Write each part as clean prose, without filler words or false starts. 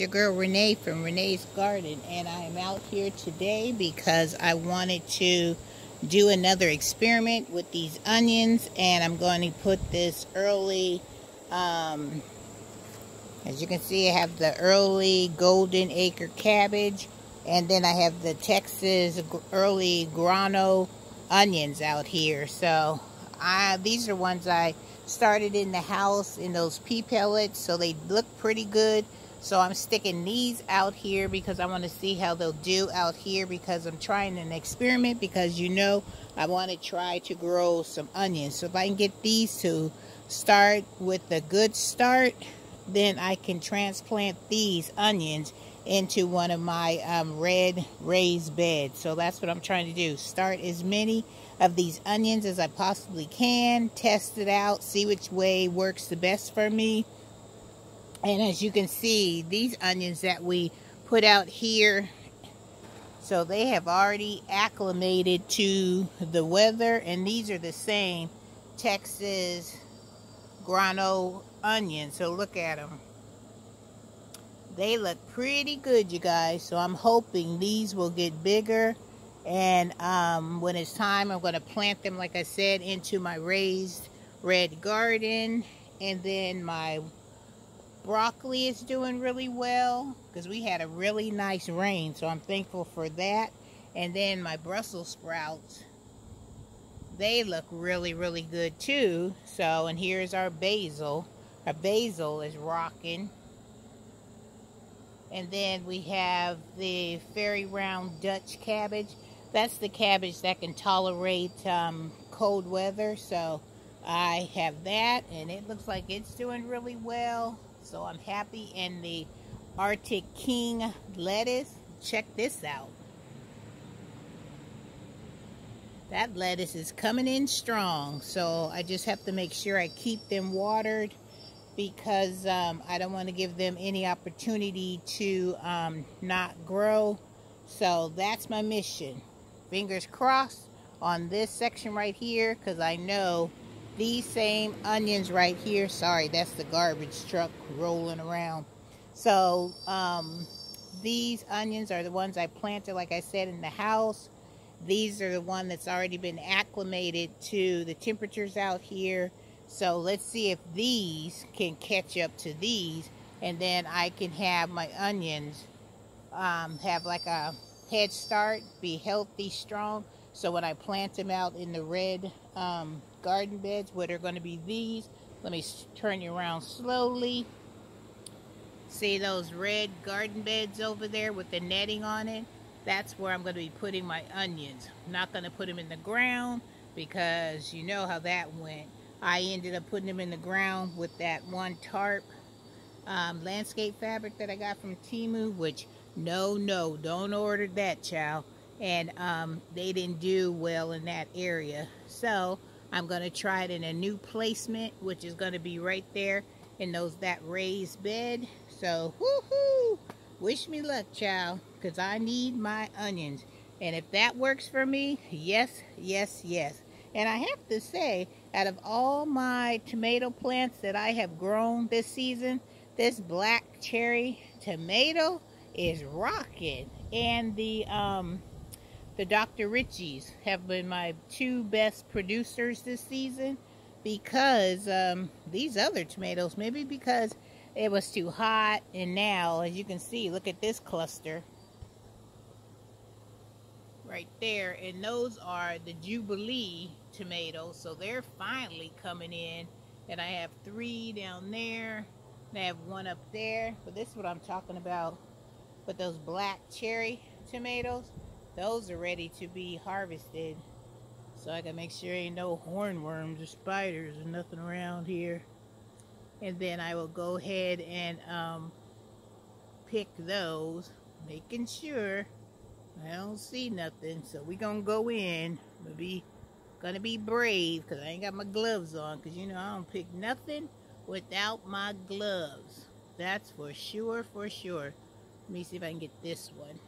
your girl Renee from Renee's Garden, and I am out here today because I wanted to do another experiment with these onions, and I'm going to put this early, as you can see, I have the early golden acre cabbage, and then I have the Texas early grano onions out here. So these are ones I started in the house in those pea pellets, so they look pretty good. So I'm sticking these out here because I want to see how they'll do out here, because I'm trying an experiment, because I want to try to grow some onions. So if I can get these to start with a good start, then I can transplant these onions into one of my red raised beds. So that's what I'm trying to do. Start as many of these onions as I possibly can, test it out, see which way works the best for me. And as you can see, these onions that we put out here, so they have already acclimated to the weather, and these are the same Texas grano onions. So look at them. They look pretty good, you guys. So I'm hoping these will get bigger, and when it's time, I'm going to plant them, like I said, into my raised red garden. And then my broccoli is doing really well because we had a really nice rain, so I'm thankful for that. And then my Brussels sprouts, they look really, really good too. So, and here's our basil. Our basil is rocking. And then we have the fairy round Dutch cabbage. That's the cabbage that can tolerate cold weather. So I have that, and it looks like it's doing really well. So I'm happy. And the Arctic King lettuce, check this out. That lettuce is coming in strong. So I just have to make sure I keep them watered, because I don't want to give them any opportunity to not grow. So that's my mission. Fingers crossed on this section right here, because I know these same onions right here, sorry, that's the garbage truck rolling around. So these onions are the ones I planted, like I said, in the house. These are the one that's already been acclimated to the temperatures out here. So let's see if these can catch up to these, and then I can have my onions have like a head start, be healthy, strong. So when I plant them out in the red garden beds, what are going to be these, let me turn you around slowly. See those red garden beds over there with the netting on it? That's where I'm going to be putting my onions. I'm not going to put them in the ground, because you know how that went. I ended up putting them in the ground with that one tarp landscape fabric that I got from Temu, which no, don't order that, child. And they didn't do well in that area. So I'm going to try it in a new placement, which is going to be right there in that raised bed. So woohoo! Wish me luck, child, because I need my onions. And if that works for me, yes, yes, yes. And I have to say, out of all my tomato plants that I have grown this season, this black cherry tomato is rocking. And the Dr. Ritchie's have been my two best producers this season, because these other tomatoes, maybe because it was too hot, and now, as you can see, look at this cluster right there, and those are the Jubilee tomatoes, so they're finally coming in. And I have 3 down there, and I have 1 up there. But this is what I'm talking about. But those black cherry tomatoes, those are ready to be harvested. So I gotta make sure ain't no hornworms or spiders or nothing around here. And then I will go ahead and pick those, making sure I don't see nothing. So we gonna go in. Gonna be brave, because I ain't got my gloves on, because I don't pick nothing without my gloves. That's for sure, for sure. Let me see if I can get this one.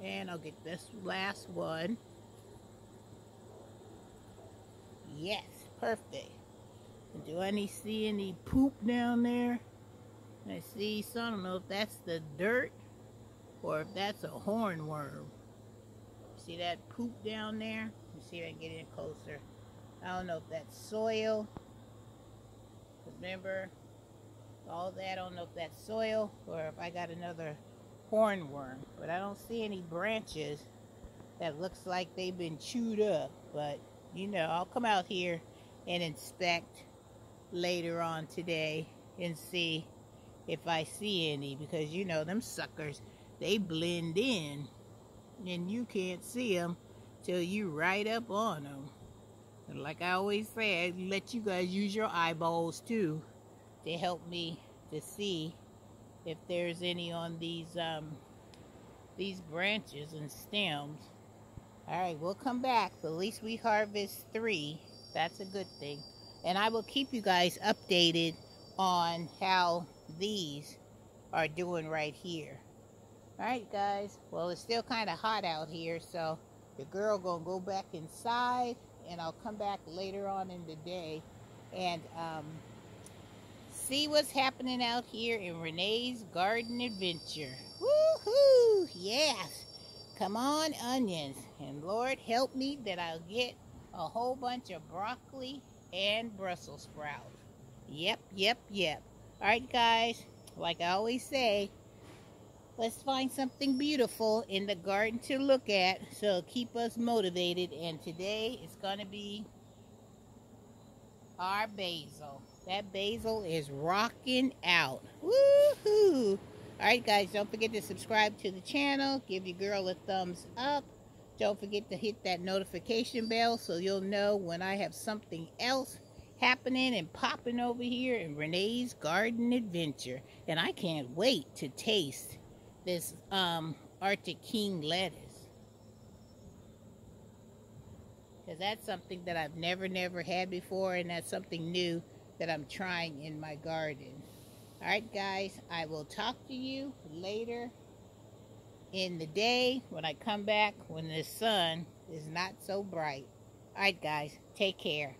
And I'll get this last one. Yes, perfect. And do I see any poop down there? I see, so I don't know if that's the dirt or if that's a hornworm. See that poop down there? Let me see if I can get in closer. I don't know if that's soil. Remember, all that, I don't know if that's soil or if I got another hornworm. But I don't see any branches that looks like they've been chewed up. But, you know, I'll come out here and inspect later on today and see if I see any. Because, you know, them suckers, they blend in. And you can't see them till you right up on them. And like I always say, I let you guys use your eyeballs too to help me to see if there's any on these branches and stems. All right, we'll come back, but at least we harvest 3. That's a good thing. And I will keep you guys updated on how these are doing right here. All right, guys. Well, it's still kind of hot out here, so the girl gonna go back inside, and I'll come back later on in the day and see what's happening out here in Renee's Garden Adventure. Woohoo! Yes! Come on, onions. And Lord help me that I'll get a whole bunch of broccoli and Brussels sprouts. Yep. All right, guys. Like I always say, let's find something beautiful in the garden to look at so it'll keep us motivated. And today it's going to be our basil. That basil is rocking out. Woohoo! Alright guys, don't forget to subscribe to the channel. Give your girl a thumbs up. Don't forget to hit that notification bell so you'll know when I have something else happening and popping over here in Renee's Garden Adventure. And I can't wait to taste this Arctic King lettuce. Because that's something that I've never had before, and that's something new that I'm trying in my garden. Alright guys, I will talk to you later in the day when I come back when the sun is not so bright. Alright guys, take care.